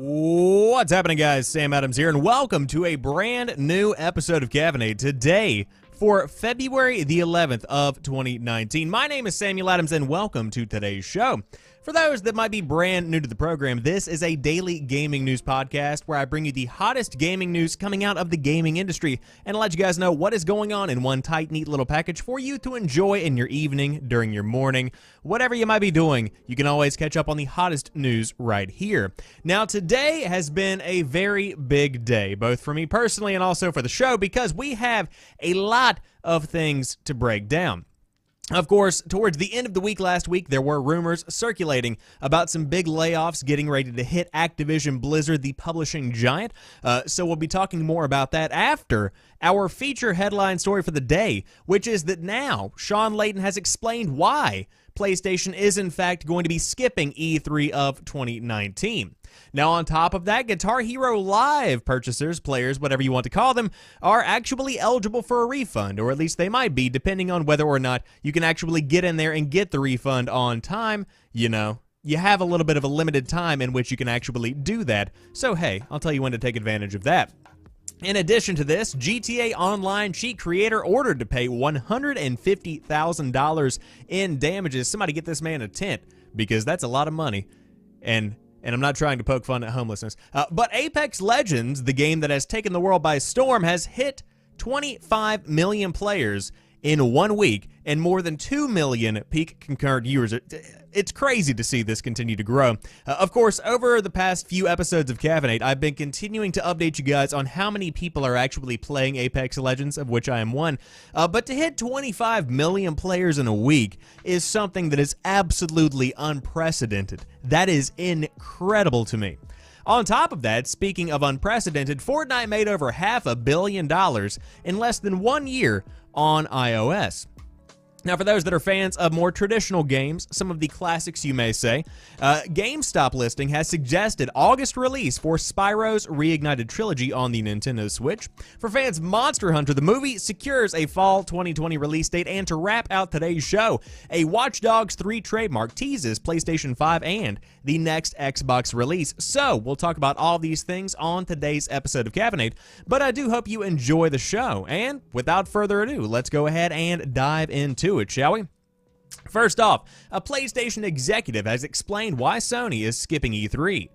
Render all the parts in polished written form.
What's happening, guys? Sam Adams here, and welcome to a brand new episode of Caffeinate today for February the 11th of 2019. My name is Samuel Adams, and welcome to today's show. For those that might be brand new to the program, this is a daily gaming news podcast where I bring you the hottest gaming news coming out of the gaming industry and let you guys know what is going on in one tight, neat little package for you to enjoy in your evening, during your morning, whatever you might be doing. You can always catch up on the hottest news right here. Now, today has been a very big day, both for me personally and also for the show, because we have a lot of things to break down. Of course, towards the end of the week last week, there were rumors circulating about some big layoffs getting ready to hit Activision-Blizzard, the publishing giant. So we'll be talking more about that after our feature headline story for the day, which is that now Shawn Layden has explained why PlayStation is in fact going to be skipping E3 of 2019. Now, on top of that, Guitar Hero Live purchasers, players, whatever you want to call them, are actually eligible for a refund, or at least they might be, depending on whether or not you can actually get in there and get the refund on time. You know, you have a little bit of a limited time in which you can actually do that. So, hey, I'll tell you when to take advantage of that. In addition to this, GTA Online cheat creator ordered to pay $150,000 in damages. Somebody get this man a tent, because that's a lot of money. And I'm not trying to poke fun at homelessness. But Apex Legends, the game that has taken the world by storm, has hit 25 million players in 1 week and more than 2 million peak concurrent users. It's crazy to see this continue to grow. Of course, over the past few episodes of Caffeinate, I've been continuing to update you guys on how many people are actually playing Apex Legends, of which I am one. But to hit 25 million players in a week is something that is absolutely unprecedented. That is incredible to me. On top of that, speaking of unprecedented, Fortnite made over $500 million in less than 1 year on iOS. Now, for those that are fans of more traditional games, some of the classics you may say, Gamestop listing has suggested August release for Spyro's Reignited Trilogy on the Nintendo Switch. For fans of Monster Hunter, the movie secures a fall 2020 release date, and to wrap out today's show, a Watch Dogs 3 trademark teases PlayStation 5 and the next Xbox release. So, we'll talk about all these things on today's episode of Caffeinate, but I do hope you enjoy the show, and without further ado, let's go ahead and dive into it, shall we? First off, a PlayStation executive has explained why Sony is skipping E3.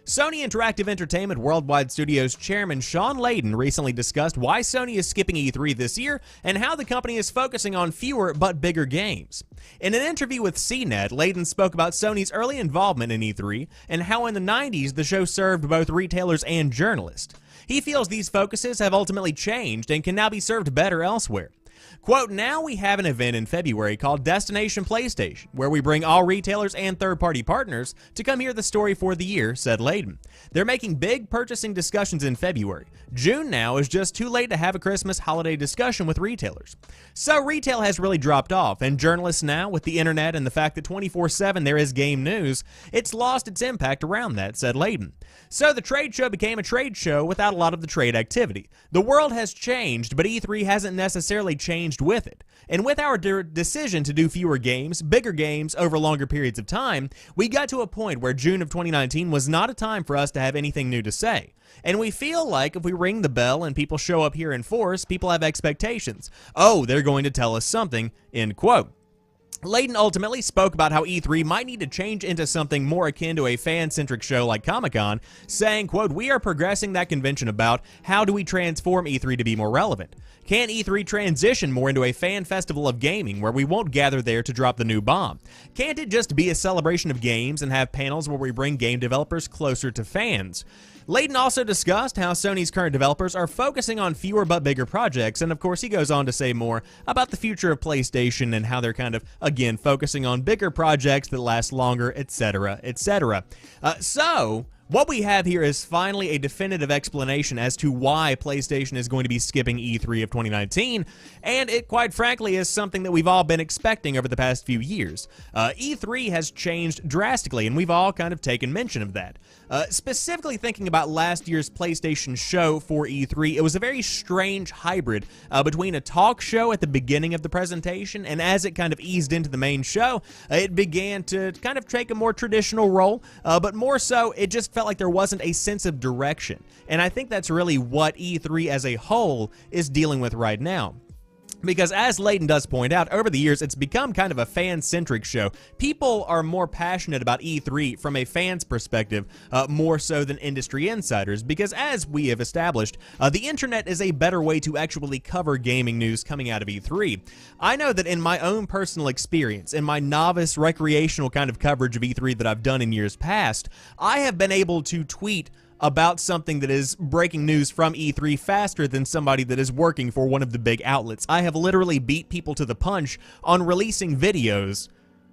Sony Interactive Entertainment Worldwide Studios chairman Shawn Layden recently discussed why Sony is skipping E3 this year and how the company is focusing on fewer but bigger games. In an interview with CNET, Layden spoke about Sony's early involvement in E3 and how in the 90s the show served both retailers and journalists. He feels these focuses have ultimately changed and can now be served better elsewhere. Quote, now we have an event in February called Destination PlayStation, where we bring all retailers and third-party partners to come hear the story for the year, said Layden. They're making big purchasing discussions in February. June now is just too late to have a Christmas holiday discussion with retailers. So retail has really dropped off, and journalists now, with the internet and the fact that 24/7 there is game news, it's lost its impact around that, said Layden. So the trade show became a trade show without a lot of the trade activity. The world has changed, but E3 hasn't necessarily changed with it. And with our decision to do fewer games, bigger games over longer periods of time, we got to a point where June of 2019 was not a time for us to have anything new to say. And we feel like if we ring the bell and people show up here in force, people have expectations. Oh, they're going to tell us something, end quote. Layden ultimately spoke about how E3 might need to change into something more akin to a fan-centric show like Comic-Con, saying, quote, we are progressing that convention about how do we transform E3 to be more relevant. Can E3 transition more into a fan festival of gaming where we won't gather there to drop the new bomb? Can't it just be a celebration of games and have panels where we bring game developers closer to fans? Layden also discussed how Sony's current developers are focusing on fewer but bigger projects, and of course he goes on to say more about the future of PlayStation and how they're kind of, again, focusing on bigger projects that last longer, etc., etc. So, what we have here is finally a definitive explanation as to why PlayStation is going to be skipping E3 of 2019, and it quite frankly is something that we've all been expecting over the past few years. E3 has changed drastically, and we've all kind of taken mention of that. Specifically thinking about last year's PlayStation show for E3, it was a very strange hybrid between a talk show at the beginning of the presentation, and as it kind of eased into the main show, it began to kind of take a more traditional role, but more so, it just felt like there wasn't a sense of direction. And I think that's really what E3 as a whole is dealing with right now. Because as Layden does point out, over the years, it's become kind of a fan-centric show. People are more passionate about E3 from a fan's perspective, more so than industry insiders, because as we have established, the internet is a better way to actually cover gaming news coming out of E3. I know that in my own personal experience, in my novice recreational kind of coverage of E3 that I've done in years past, I have been able to tweet about something that is breaking news from E3 faster than somebody that is working for one of the big outlets. I have literally beat people to the punch on releasing videos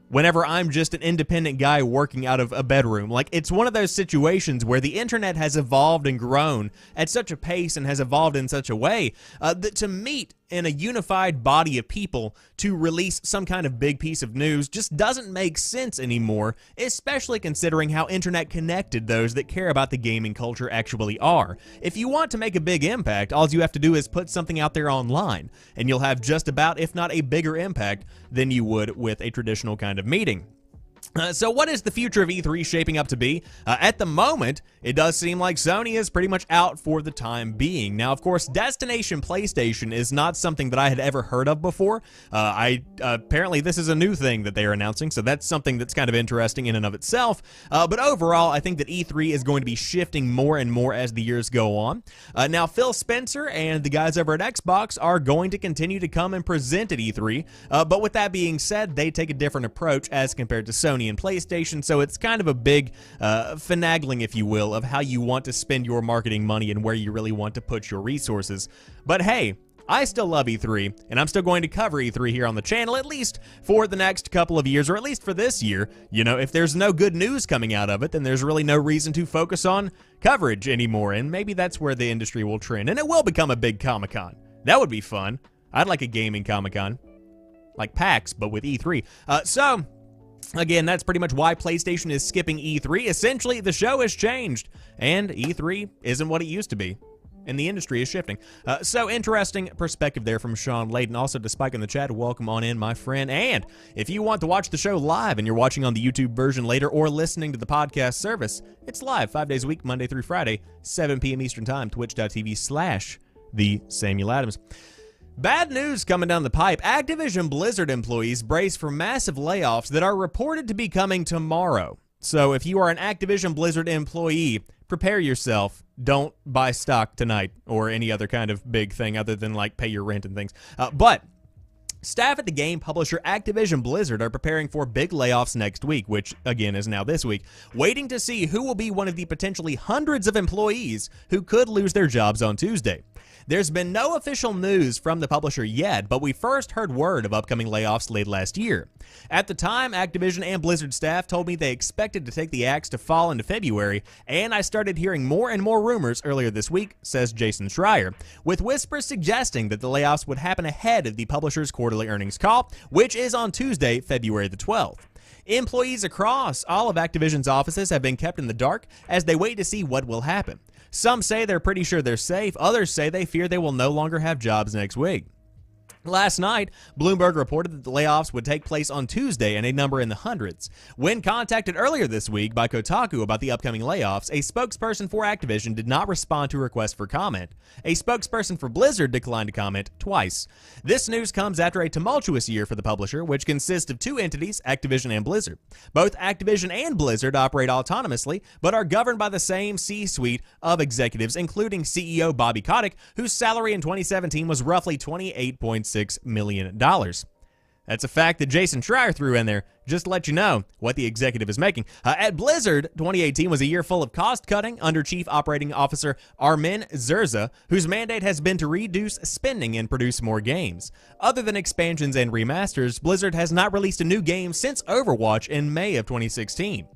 whenever I'm just an independent guy working out of a bedroom. Like, it's one of those situations where the internet has evolved and grown at such a pace and has evolved in such a way that to meet in a unified body of people to release some kind of big piece of news just doesn't make sense anymore, especially considering how internet connected those that care about the gaming culture actually are. If you want to make a big impact, all you have to do is put something out there online, and you'll have just about, if not a bigger impact than you would with a traditional kind of meeting. So what is the future of E3 shaping up to be? At the moment, it does seem like Sony is pretty much out for the time being. Now, of course, Destination PlayStation is not something that I had ever heard of before. Apparently this is a new thing that they are announcing, so that's something that's kind of interesting in and of itself. But overall, I think that E3 is going to be shifting more and more as the years go on. Now, Phil Spencer and the guys over at Xbox are going to continue to come and present at E3. But with that being said, they take a different approach as compared to Sony and PlayStation, so it's kind of a big finagling, if you will, of how you want to spend your marketing money and where you really want to put your resources. But hey, I still love E3, and I'm still going to cover E3 here on the channel, at least for the next couple of years, or at least for this year. You know, if there's no good news coming out of it, then there's really no reason to focus on coverage anymore, and maybe that's where the industry will trend, and it will become a big Comic-Con. That would be fun. I'd like a gaming Comic-Con, like PAX, but with E3. Again, that's pretty much why PlayStation is skipping E3. Essentially, the show has changed, and E3 isn't what it used to be, and the industry is shifting. So interesting perspective there from Shawn Layden. Also to Spike in the chat, welcome on in, my friend. And if you want to watch the show live and you're watching on the YouTube version later or listening to the podcast service, it's live 5 days a week, Monday through Friday, 7 p.m. Eastern Time, twitch.tv/TheSamuelAdams. Bad news coming down the pipe. Activision-Blizzard employees brace for massive layoffs that are reported to be coming tomorrow. So if you are an Activision-Blizzard employee, prepare yourself. Don't buy stock tonight or any other kind of big thing other than like pay your rent and things. But staff at the game publisher Activision-Blizzard are preparing for big layoffs next week, which again is now this week, waiting to see who will be one of the potentially hundreds of employees who could lose their jobs on Tuesday. There's been no official news from the publisher yet, but we first heard word of upcoming layoffs late last year. At the time, Activision and Blizzard staff told me they expected to take the axe to fall into February, and I started hearing more and more rumors earlier this week, says Jason Schreier, with whispers suggesting that the layoffs would happen ahead of the publisher's quarterly earnings call, which is on Tuesday, February the 12th. Employees across all of Activision's offices have been kept in the dark as they wait to see what will happen. Some say they're pretty sure they're safe, others say they fear they will no longer have jobs next week. Last night, Bloomberg reported that the layoffs would take place on Tuesday and a number in the hundreds. When contacted earlier this week by Kotaku about the upcoming layoffs, a spokesperson for Activision did not respond to requests for comment. A spokesperson for Blizzard declined to comment twice. This news comes after a tumultuous year for the publisher, which consists of two entities, Activision and Blizzard. Both Activision and Blizzard operate autonomously, but are governed by the same C-suite of executives, including CEO Bobby Kotick, whose salary in 2017 was roughly $28.6 million. That's a fact that Jason Schreier threw in there, just to let you know what the executive is making. At Blizzard, 2018 was a year full of cost-cutting under Chief Operating Officer Armin Zerza, whose mandate has been to reduce spending and produce more games. Other than expansions and remasters, Blizzard has not released a new game since Overwatch in May of 2016.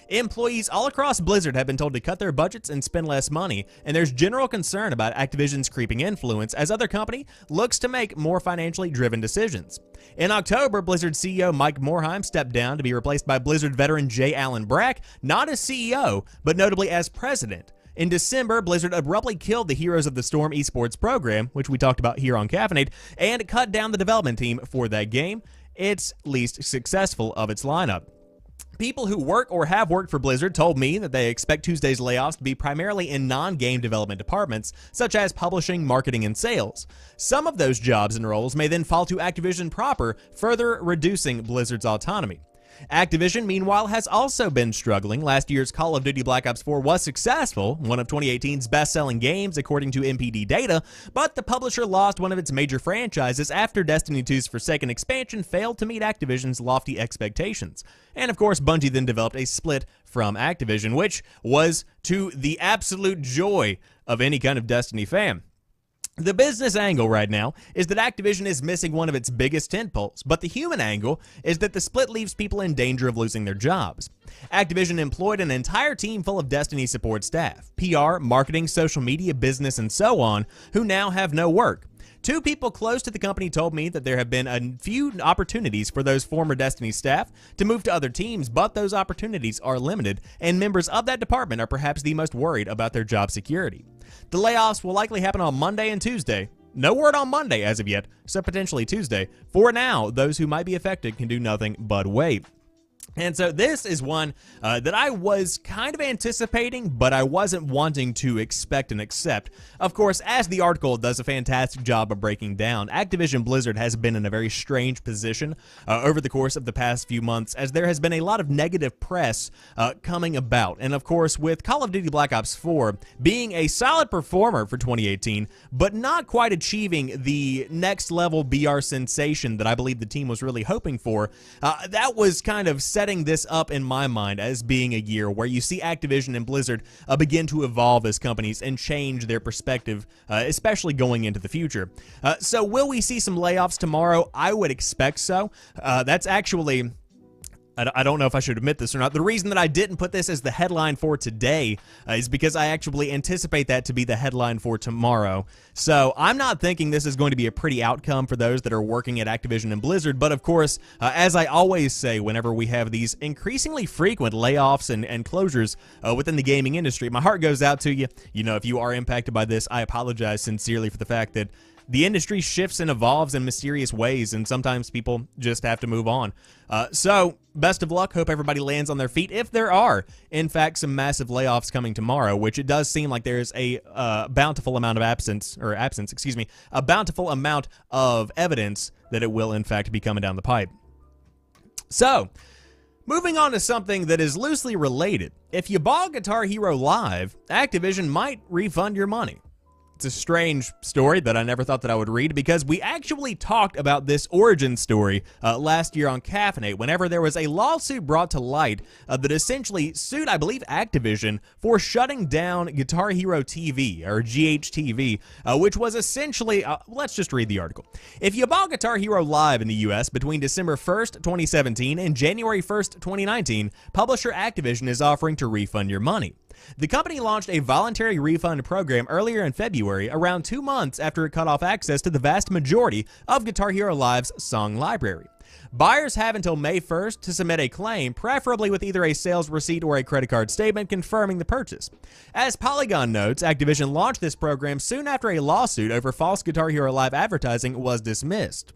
Employees all across Blizzard have been told to cut their budgets and spend less money, and there's general concern about Activision's creeping influence as other company looks to make more financially driven decisions. In October, Blizzard CEO Mike Morhaime stepped down to be replaced by Blizzard veteran J. Allen Brack, not as CEO, but notably as president. In December, Blizzard abruptly killed the Heroes of the Storm esports program, which we talked about here on Caffeinate, and cut down the development team for that game, its least successful of its lineup. People who work or have worked for Blizzard told me that they expect Tuesday's layoffs to be primarily in non-game development departments, such as publishing, marketing, and sales. Some of those jobs and roles may then fall to Activision proper, further reducing Blizzard's autonomy. Activision, meanwhile, has also been struggling. Last year's Call of Duty Black Ops 4 was successful, one of 2018's best-selling games according to MPD data, but the publisher lost one of its major franchises after Destiny 2's Forsaken expansion failed to meet Activision's lofty expectations. And of course, Bungie then developed a split from Activision, which was to the absolute joy of any kind of Destiny fan. The business angle right now is that Activision is missing one of its biggest tentpoles, but the human angle is that the split leaves people in danger of losing their jobs. Activision employed an entire team full of Destiny support staff, PR, marketing, social media, business, and so on, who now have no work. Two people close to the company told me that there have been a few opportunities for those former Destiny staff to move to other teams, but those opportunities are limited, and members of that department are perhaps the most worried about their job security. The layoffs will likely happen on Monday and Tuesday. No word on Monday as of yet, so potentially Tuesday. For now, those who might be affected can do nothing but wait. And so this is one that I was kind of anticipating, but I wasn't wanting to expect and accept. Of course, as the article does a fantastic job of breaking down, Activision-Blizzard has been in a very strange position over the course of the past few months, as there has been a lot of negative press coming about. And of course, with Call of Duty Black Ops 4 being a solid performer for 2018, but not quite achieving the next level BR sensation that I believe the team was really hoping for, that was kind of setting this up in my mind as being a year where you see Activision and Blizzard begin to evolve as companies and change their perspective, especially going into the future. So will we see some layoffs tomorrow? I would expect so. That's actually... I don't know if I should admit this or not. The reason that I didn't put this as the headline for today is because I actually anticipate that to be the headline for tomorrow. So I'm not thinking this is going to be a pretty outcome for those that are working at Activision and Blizzard. But of course, as I always say, whenever we have these increasingly frequent layoffs and closures within the gaming industry, my heart goes out to you. You know, if you are impacted by this, I apologize sincerely for the fact that the industry shifts and evolves in mysterious ways, and sometimes people just have to move on. So, best of luck. Hope everybody lands on their feet. If there are, in fact, some massive layoffs coming tomorrow, which it does seem like there's a bountiful amount of a bountiful amount of evidence that it will, in fact, be coming down the pipe. So, moving on to something that is loosely related. If you bought Guitar Hero Live, Activision might refund your money. It's a strange story that I never thought that I would read, because we actually talked about this origin story last year on Caffeinate whenever there was a lawsuit brought to light that essentially sued, I believe, Activision for shutting down Guitar Hero TV, or GHTV, which was essentially, let's just read the article. If you bought Guitar Hero Live in the US between December 1st, 2017 and January 1st, 2019, publisher Activision is offering to refund your money. The company launched a voluntary refund program earlier in February, around 2 months after it cut off access to the vast majority of Guitar Hero Live's song library. Buyers have until May 1st to submit a claim, preferably with either a sales receipt or a credit card statement confirming the purchase. As Polygon notes, Activision launched this program soon after a lawsuit over false Guitar Hero Live advertising was dismissed.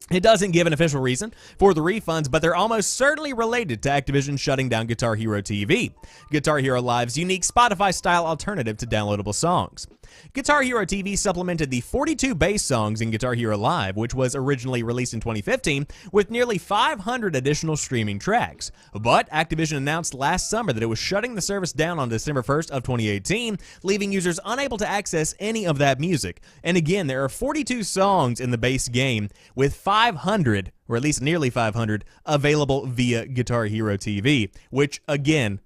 It doesn't give an official reason for the refunds, but they're almost certainly related to Activision shutting down Guitar Hero TV, Guitar Hero Live's unique Spotify-style alternative to downloadable songs. Guitar Hero TV supplemented the 42 bass songs in Guitar Hero Live, which was originally released in 2015, with nearly 500 additional streaming tracks. But Activision announced last summer that it was shutting the service down on December 1st of 2018, leaving users unable to access any of that music. And again, there are 42 songs in the base game, with 500, or at least nearly 500, available via Guitar Hero TV, which, again,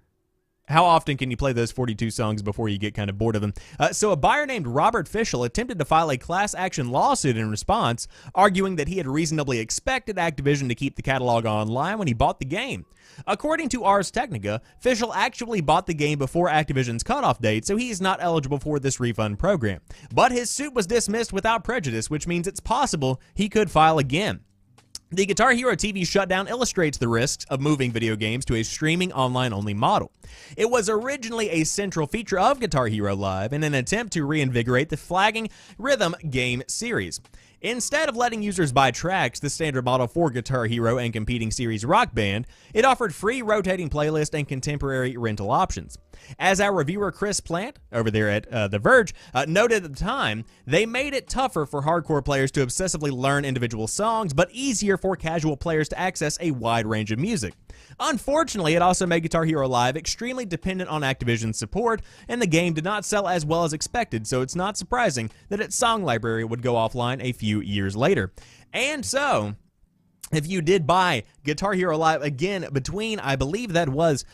how often can you play those 42 songs before you get kind of bored of them? So a buyer named Robert Fischel attempted to file a class action lawsuit in response, arguing that he had reasonably expected Activision to keep the catalog online when he bought the game. According to Ars Technica, Fischel actually bought the game before Activision's cutoff date, so he is not eligible for this refund program. But his suit was dismissed without prejudice, which means it's possible he could file again. The Guitar Hero TV shutdown illustrates the risks of moving video games to a streaming online-only model. It was originally a central feature of Guitar Hero Live in an attempt to reinvigorate the flagging rhythm game series. Instead of letting users buy tracks, the standard model for Guitar Hero and competing series Rock Band, it offered free rotating playlist and contemporary rental options. As our reviewer Chris Plant, over there at The Verge, noted at the time, they made it tougher for hardcore players to obsessively learn individual songs, but easier for casual players to access a wide range of music. Unfortunately, it also made Guitar Hero Live extremely dependent on Activision's support, and the game did not sell as well as expected, so it's not surprising that its song library would go offline a few years later. And so, if you did buy Guitar Hero Live again between, I believe that was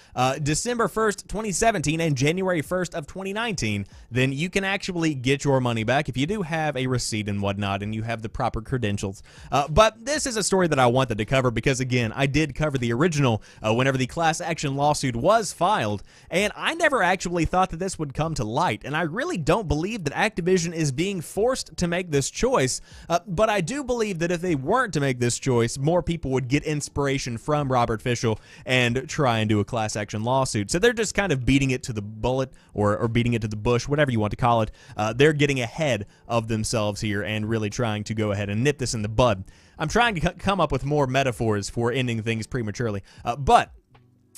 December 1st, 2017 and January 1st of 2019, then you can actually get your money back if you do have a receipt and whatnot and you have the proper credentials. But this is a story that I wanted to cover because, again, I did cover the original whenever the class action lawsuit was filed, and I never actually thought that this would come to light, and I really don't believe that Activision is being forced to make this choice, but I do believe that if they weren't to make this choice, more people would get inspiration from Robert Fischel and try and do a class action lawsuit. So they're just kind of beating it to the bullet or beating it to the bush, whatever you want to call it. They're getting ahead of themselves here and really trying to go ahead and nip this in the bud. I'm trying to come up with more metaphors for ending things prematurely, but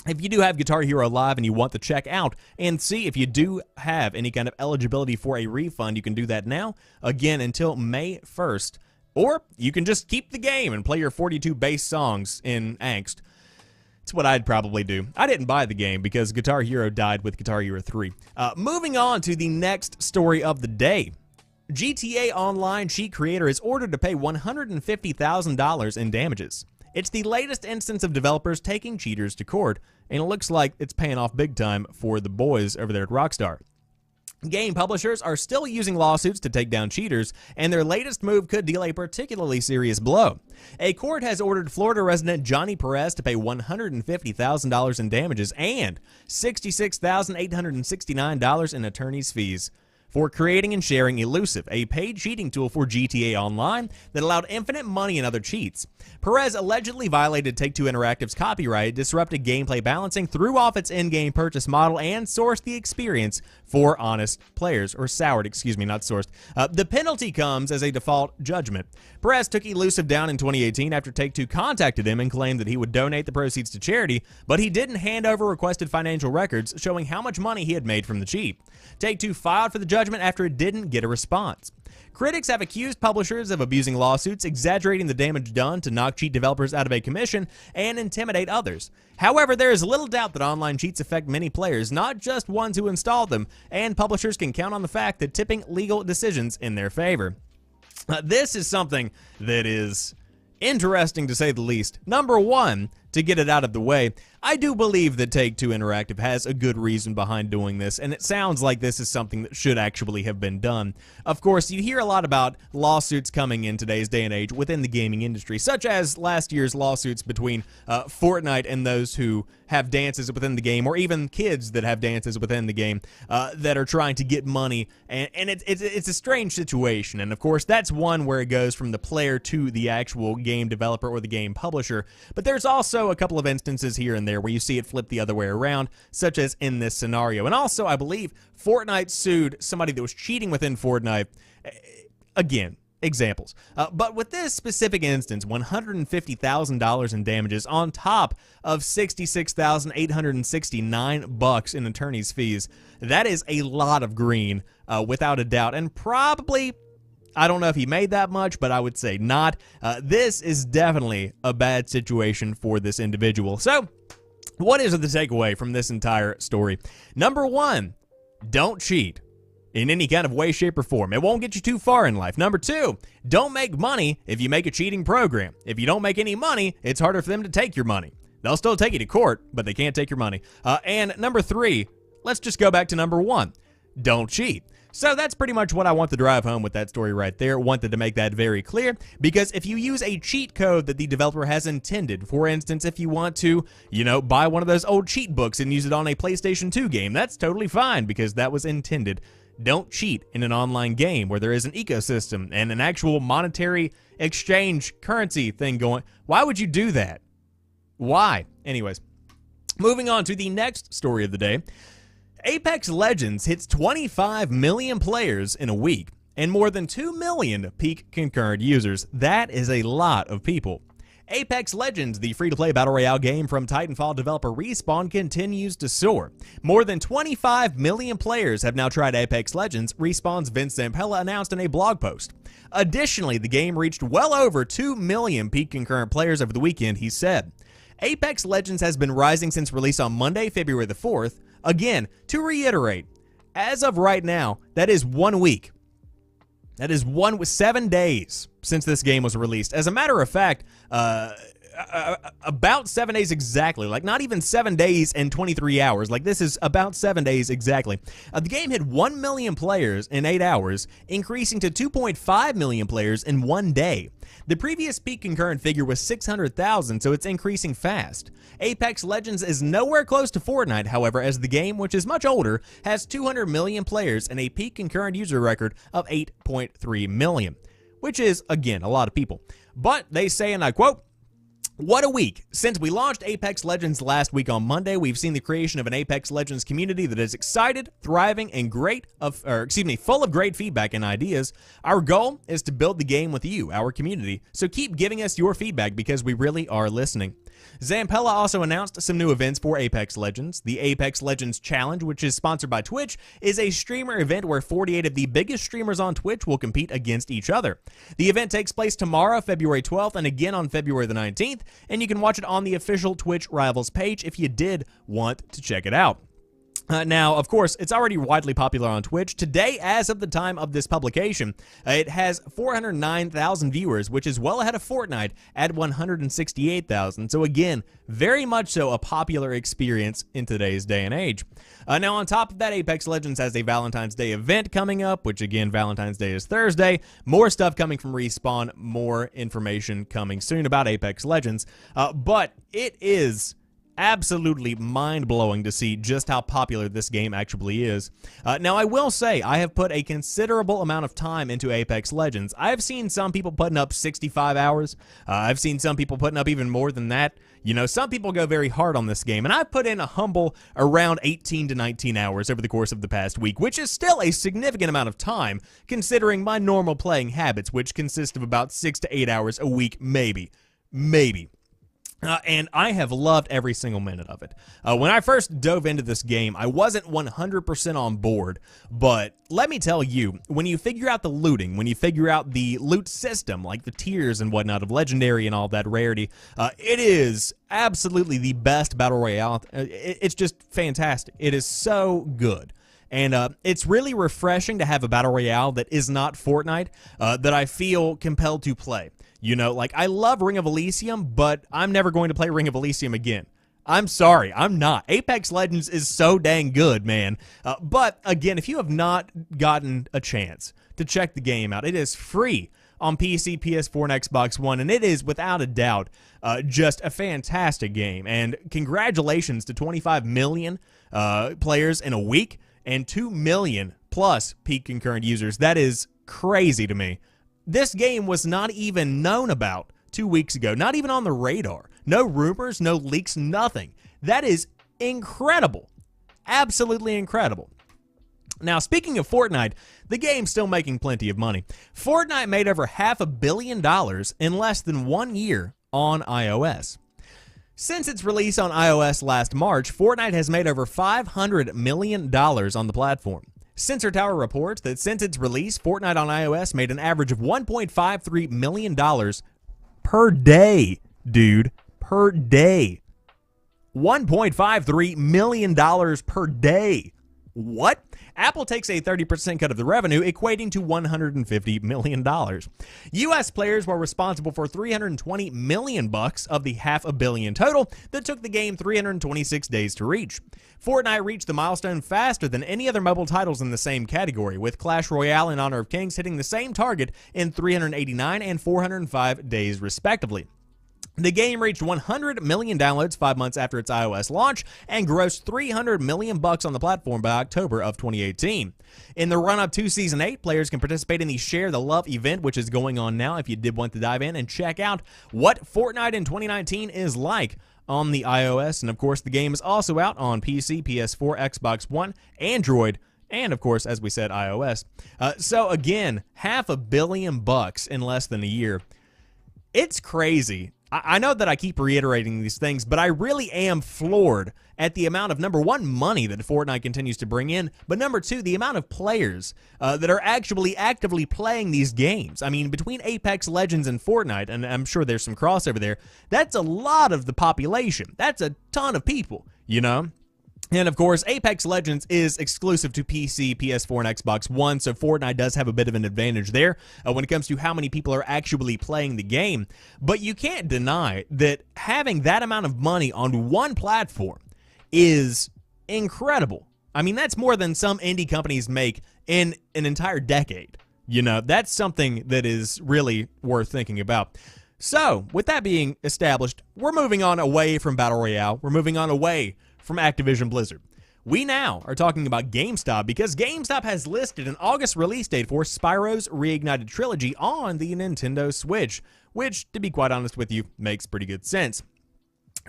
if you do have Guitar Hero Live and you want to check out and see if you do have any kind of eligibility for a refund, you can do that now, again, until May 1st. Or you can just keep the game and play your 42 bass songs in Angst. It's what I'd probably do. I didn't buy the game because Guitar Hero died with Guitar Hero 3. Moving on to the next story of the day. GTA Online cheat creator is ordered to pay $150,000 in damages. It's the latest instance of developers taking cheaters to court, and it looks like it's paying off big time for the boys over there at Rockstar. Game publishers are still using lawsuits to take down cheaters, and their latest move could deal a particularly serious blow. A court has ordered Florida resident Johnny Perez to pay $150,000 in damages and $66,869 in attorney's fees for creating and sharing Elusive, a paid cheating tool for GTA Online that allowed infinite money and other cheats. Perez allegedly violated Take-Two Interactive's copyright, disrupted gameplay balancing, threw off its in-game purchase model, and sourced the experience for honest players, or soured, excuse me, not sourced. The penalty comes as a default judgment. Perez took Elusive down in 2018 after Take-Two contacted him and claimed that he would donate the proceeds to charity, but he didn't hand over requested financial records showing how much money he had made from the cheat. Take-Two filed for the judgment after it didn't get a response. Critics have accused publishers of abusing lawsuits, exaggerating the damage done to knock cheat developers out of a commission, and intimidate others. However, there is little doubt that online cheats affect many players, not just ones who install them, and publishers can count on the fact that tipping legal decisions in their favor. This is something that is interesting to say the least. Number one, to get it out of the way, I do believe that Take-Two Interactive has a good reason behind doing this, and it sounds like this is something that should actually have been done. Of course, you hear a lot about lawsuits coming in today's day and age within the gaming industry, such as last year's lawsuits between Fortnite and those who have dances within the game, or even kids that have dances within the game that are trying to get money, and it's a strange situation. And of course, that's one where it goes from the player to the actual game developer or the game publisher, but there's also a couple of instances here and there where you see it flip the other way around, such as in this scenario. And also, I believe Fortnite sued somebody that was cheating within Fortnite. Again, examples. But with this specific instance, $150,000 in damages on top of $66,869 in attorney's fees. That is a lot of green, without a doubt, and probably, I don't know if he made that much, but I would say not. This is definitely a bad situation for this individual. So, what is the takeaway from this entire story? Number one, don't cheat in any kind of way, shape, or form. It won't get you too far in life. Number two, don't make money if you make a cheating program. If you don't make any money, it's harder for them to take your money. They'll still take you to court, but they can't take your money. And number three, let's just go back to number one. Don't cheat. So that's pretty much what I want to drive home with that story right there. Wanted to make that very clear, because if you use a cheat code that the developer has intended, for instance, if you want to, buy one of those old cheat books and use it on a PlayStation 2 game, that's totally fine because that was intended. Don't cheat in an online game where there is an ecosystem and an actual monetary exchange currency thing going. Why would you do that? Why? Anyways, moving on to the next story of the day. Apex Legends hits 25 million players in a week. and more than 2 million peak concurrent users. That is a lot of people. Apex Legends, the free-to-play battle royale game from Titanfall developer Respawn, continues to soar. More than 25 million players have now tried Apex Legends, Respawn's Vince Zampella announced in a blog post. Additionally, the game reached well over 2 million peak concurrent players over the weekend, he said. Apex Legends has been rising since release on Monday, February the 4th. Again, to reiterate, as of right now, that is 1 week. That is 7 days since this game was released. As a matter of fact, about 7 days exactly, like not even 7 days and 23 hours. Like this is about 7 days exactly. The game hit 1 million players in 8 hours, increasing to 2.5 million players in 1 day. The previous peak concurrent figure was 600,000, so it's increasing fast. Apex Legends is nowhere close to Fortnite, however, as the game, which is much older, has 200 million players and a peak concurrent user record of 8.3 million, which is, again, a lot of people. But they say, and I quote, "What a week. Since we launched Apex Legends last week on Monday, we've seen the creation of an Apex Legends community that is excited, thriving, and full of great feedback and ideas. Our goal is to build the game with you, our community, so keep giving us your feedback because we really are listening." Zampella also announced some new events for Apex Legends. The Apex Legends Challenge, which is sponsored by Twitch, is a streamer event where 48 of the biggest streamers on Twitch will compete against each other. The event takes place tomorrow, February 12th, and again on February the 19th, and you can watch it on the official Twitch Rivals page if you did want to check it out. Now, of course, it's already widely popular on Twitch. Today, as of the time of this publication, it has 409,000 viewers, which is well ahead of Fortnite at 168,000. So again, very much so a popular experience in today's day and age. Now, on top of that, Apex Legends has a Valentine's Day event coming up, which again, Valentine's Day is Thursday. More stuff coming from Respawn, more information coming soon about Apex Legends. But it is absolutely mind-blowing to see just how popular this game actually is. Now, I will say, I have put a considerable amount of time into Apex Legends. I've seen some people putting up 65 hours. I've seen some people putting up even more than that. You know, some people go very hard on this game, and I've put in a humble around 18 to 19 hours over the course of the past week, which is still a significant amount of time, considering my normal playing habits, which consist of about 6 to 8 hours a week, maybe. And I have loved every single minute of it. When I first dove into this game, I wasn't 100% on board, but let me tell you, when you figure out the looting, when you figure out the loot system, like the tiers and whatnot of Legendary and all that rarity, it is absolutely the best Battle Royale. It's just fantastic. It is so good. And it's really refreshing to have a Battle Royale that is not Fortnite, that I feel compelled to play. You know, like, I love Ring of Elysium, but I'm never going to play Ring of Elysium again. I'm sorry, I'm not. Apex Legends is so dang good, man. But, again, if you have not gotten a chance to check the game out, it is free on PC, PS4, and Xbox One, and it is, without a doubt, just a fantastic game. And congratulations to 25 million players in a week and 2 million plus peak concurrent users. That is crazy to me. This game was not even known about 2 weeks ago, not even on the radar. No rumors, no leaks, nothing. That is incredible. Absolutely incredible. Now, speaking of Fortnite, the game's still making plenty of money. Fortnite made over $500 million in less than 1 year on iOS. Since its release on iOS last March, Fortnite has made over $500 million on the platform. Sensor Tower reports that since its release, Fortnite on iOS made an average of $1.53 million per day, dude, per day. $1.53 million per day. What? Apple takes a 30% cut of the revenue, equating to $150 million. U.S. players were responsible for $320 million of the $500 million total that took the game 326 days to reach. Fortnite reached the milestone faster than any other mobile titles in the same category, with Clash Royale and Honor of Kings hitting the same target in 389 and 405 days, respectively. The game reached 100 million downloads 5 months after its iOS launch and grossed $300 million on the platform by October of 2018. In the run-up to Season 8, players can participate in the Share the Love event, which is going on now if you did want to dive in and check out what Fortnite in 2019 is like on the iOS. And of course, the game is also out on PC, PS4, Xbox One, Android, and of course, as we said, iOS. So again, $500 million in less than a year. It's crazy. I know that I keep reiterating these things, but I really am floored at the amount of, number one, money that Fortnite continues to bring in, but number two, the amount of players that are actually actively playing these games. I mean, between Apex Legends and Fortnite, and I'm sure there's some crossover there, that's a lot of the population. That's a ton of people, you know? And of course, Apex Legends is exclusive to PC, PS4, and Xbox One, so Fortnite does have a bit of an advantage there when it comes to how many people are actually playing the game. But you can't deny that having that amount of money on one platform is incredible. I mean, that's more than some indie companies make in an entire decade. You know, that's something that is really worth thinking about. So, with that being established, we're moving on away from Battle Royale. We're moving on away from Activision-Blizzard. We now are talking about GameStop because GameStop has listed an August release date for Spyro's Reignited Trilogy on the Nintendo Switch, which, to be quite honest with you, makes pretty good sense.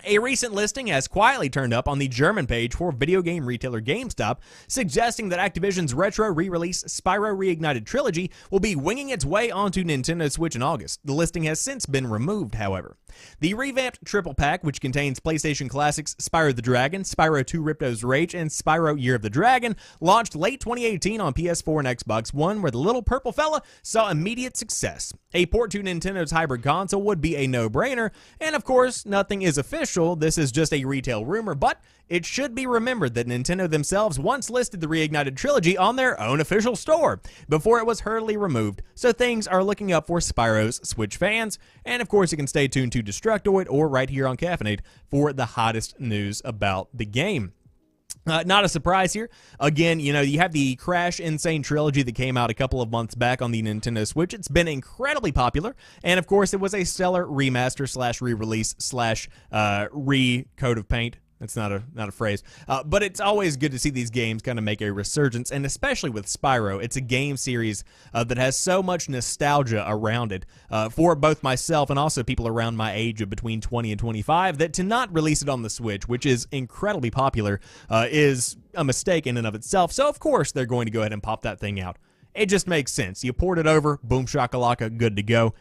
A recent listing has quietly turned up on the German page for video game retailer GameStop, suggesting that Activision's retro re-release Spyro Reignited Trilogy will be winging its way onto Nintendo Switch in August. The listing has since been removed, however. The revamped triple pack, which contains PlayStation classics Spyro the Dragon, Spyro 2 Ripto's Rage, and Spyro Year of the Dragon, launched late 2018 on PS4 and Xbox One, where the little purple fella saw immediate success. A port to Nintendo's hybrid console would be a no-brainer, and of course, nothing is official. This is just a retail rumor, but it should be remembered that Nintendo themselves once listed the Reignited Trilogy on their own official store before it was hurriedly removed, so things are looking up for Spyro's Switch fans, and of course you can stay tuned to Destructoid or right here on Caffeinate for the hottest news about the game. Not a surprise here. Again, you know, you have the Crash Insane Trilogy that came out a couple of months back on the Nintendo Switch. It's been incredibly popular, and of course, it was a stellar remaster slash re-release slash re-coat of paint. That's not a phrase. But it's always good to see these games kind of make a resurgence, and especially with Spyro. It's a game series that has so much nostalgia around it for both myself and also people around my age of between 20 and 25, that to not release it on the Switch, which is incredibly popular, is a mistake in and of itself. So, of course, they're going to go ahead and pop that thing out. It just makes sense. You port it over, boom shakalaka, good to go.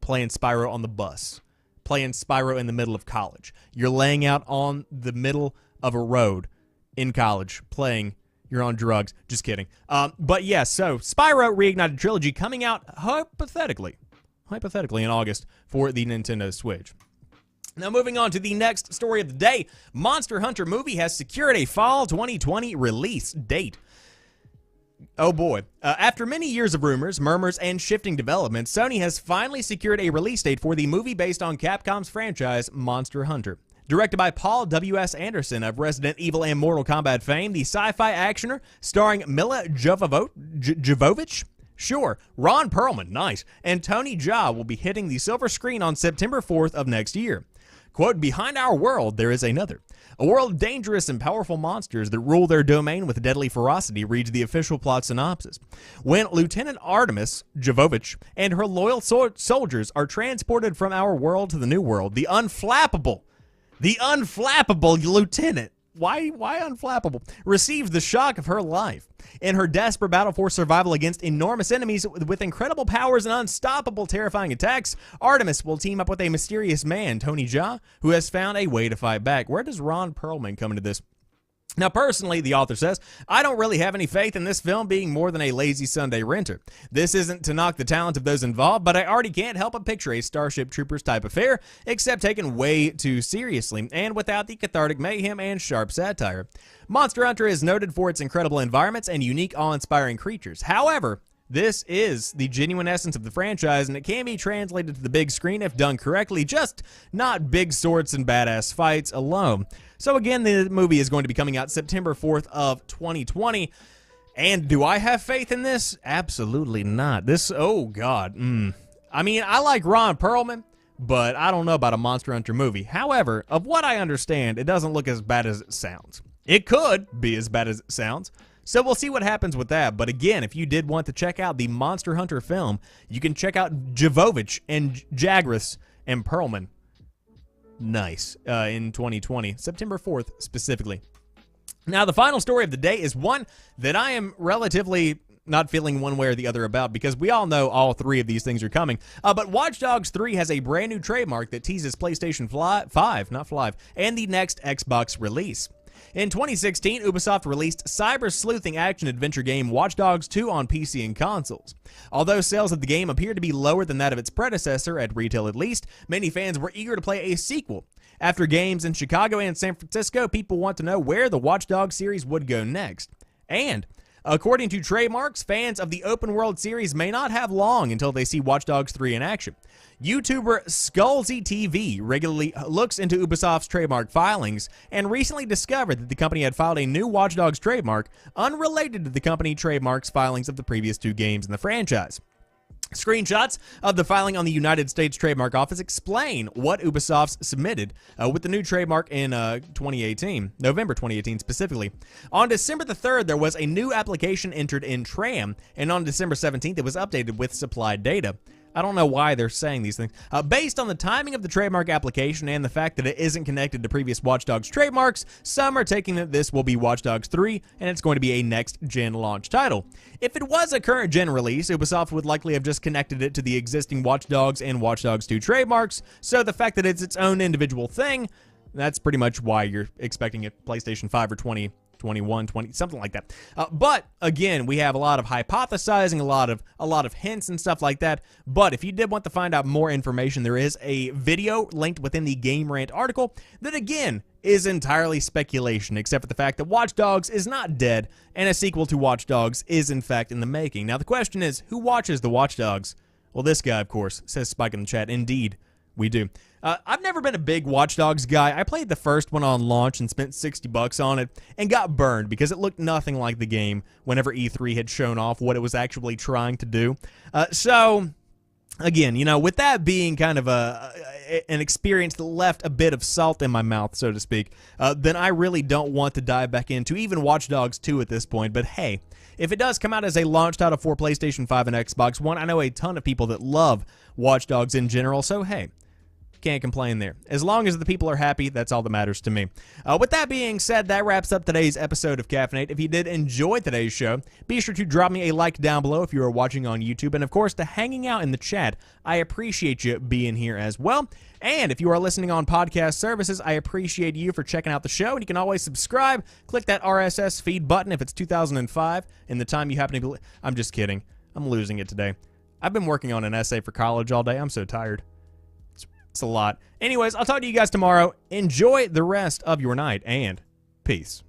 Playing Spyro on the bus. Playing Spyro in the middle of college. You're laying out on the middle of a road in college playing. You're on drugs. Just kidding. But yeah, so Spyro Reignited Trilogy coming out hypothetically in August for the Nintendo Switch. Now moving on to the next story of the day. Monster Hunter movie has secured a fall 2020 release date. Oh boy. After many years of rumors, murmurs, and shifting developments, Sony has finally secured a release date for the movie based on Capcom's franchise, Monster Hunter. Directed by Paul W.S. Anderson of Resident Evil and Mortal Kombat fame, the sci-fi actioner starring Mila Jovovich, sure, Ron Perlman, nice, and Tony Jaa will be hitting the silver screen on September 4th of next year. Quote, "Behind our world, there is another. A world of dangerous and powerful monsters that rule their domain with deadly ferocity," reads the official plot synopsis. When Lieutenant Artemis Jovovich and her loyal soldiers are transported from our world to the new world, the unflappable Lieutenant, why unflappable, receives the shock of her life. In her desperate battle for survival against enormous enemies with incredible powers and unstoppable terrifying attacks, Artemis will team up with a mysterious man, Tony Jaa, who has found a way to fight back. Where does Ron Perlman come into this? Now, personally, the author says, I don't really have any faith in this film being more than a lazy Sunday renter. This isn't to knock the talent of those involved, but I already can't help but picture a Starship Troopers type affair, except taken way too seriously, and without the cathartic mayhem and sharp satire. Monster Hunter is noted for its incredible environments and unique, awe-inspiring creatures. However, this is the genuine essence of the franchise, and it can be translated to the big screen if done correctly, just not big swords and badass fights alone. So again, the movie is going to be coming out September 4th of 2020. And do I have faith in this? Absolutely not. This, oh God. I mean, I like Ron Perlman, but I don't know about a Monster Hunter movie. However, of what I understand, it doesn't look as bad as it sounds. It could be as bad as it sounds. So we'll see what happens with that. But again, if you did want to check out the Monster Hunter film, you can check out Jovovich and Jagras and Perlman. Nice. In 2020. September 4th, specifically. Now, the final story of the day is one that I am relatively not feeling one way or the other about, because we all know all three of these things are coming. But Watch Dogs 3 has a brand new trademark that teases PlayStation 5, and the next Xbox release. In 2016, Ubisoft released cyber-sleuthing action-adventure game Watch Dogs 2 on PC and consoles. Although sales of the game appear to be lower than that of its predecessor, at retail at least, many fans were eager to play a sequel. After games in Chicago and San Francisco, people want to know where the Watch Dogs series would go next. And according to Trademarks, fans of the open world series may not have long until they see Watch Dogs 3 in action. YouTuber Skullsy TV regularly looks into Ubisoft's trademark filings and recently discovered that the company had filed a new Watch Dogs trademark unrelated to the company trademarks filings of the previous two games in the franchise. Screenshots of the filing on the United States Trademark Office explain what Ubisoft submitted with the new trademark in November 2018 specifically. On December the 3rd, there was a new application entered in TRAM, and on December 17th, it was updated with supplied data. I don't know why they're saying these things. Based on the timing of the trademark application and the fact that it isn't connected to previous Watch Dogs trademarks, some are taking that this will be Watch Dogs 3 and it's going to be a next-gen launch title. If it was a current-gen release, Ubisoft would likely have just connected it to the existing Watch Dogs and Watch Dogs 2 trademarks, so the fact that it's its own individual thing, that's pretty much why you're expecting a PlayStation 5 or 21, 20, something like that. But again, we have a lot of hypothesizing, a lot of hints and stuff like that. But if you did want to find out more information, there is a video linked within the Game Rant article that again is entirely speculation, except for the fact that Watch Dogs is not dead and a sequel to Watch Dogs is in fact in the making. Now the question is, who watches the Watch Dogs? Well, this guy, of course, says Spike in the chat. Indeed, we do. I've never been a big Watch Dogs guy. I played the first one on launch and spent $60 on it and got burned because it looked nothing like the game whenever E3 had shown off what it was actually trying to do. So, again, you know, with that being kind of an experience that left a bit of salt in my mouth, so to speak, then I really don't want to dive back into even Watch Dogs 2 at this point. But hey, if it does come out as a launch title for PlayStation 5 and Xbox One, I know a ton of people that love Watch Dogs in general, so hey, can't complain there. As long as the people are happy, that's all that matters to me. With that being said, that wraps up today's episode of Caffeinate. If you did enjoy today's show, be sure to drop me a like down below if you are watching on YouTube, and of course, to hanging out in the chat. I appreciate you being here as well. And if you are listening on podcast services, I appreciate you for checking out the show, and you can always subscribe. Click that RSS feed button if it's 2005 and the time you happen to be... I'm just kidding. I'm losing it today. I've been working on an essay for college all day. I'm so tired. It's a lot. Anyways, I'll talk to you guys tomorrow. Enjoy the rest of your night, and peace.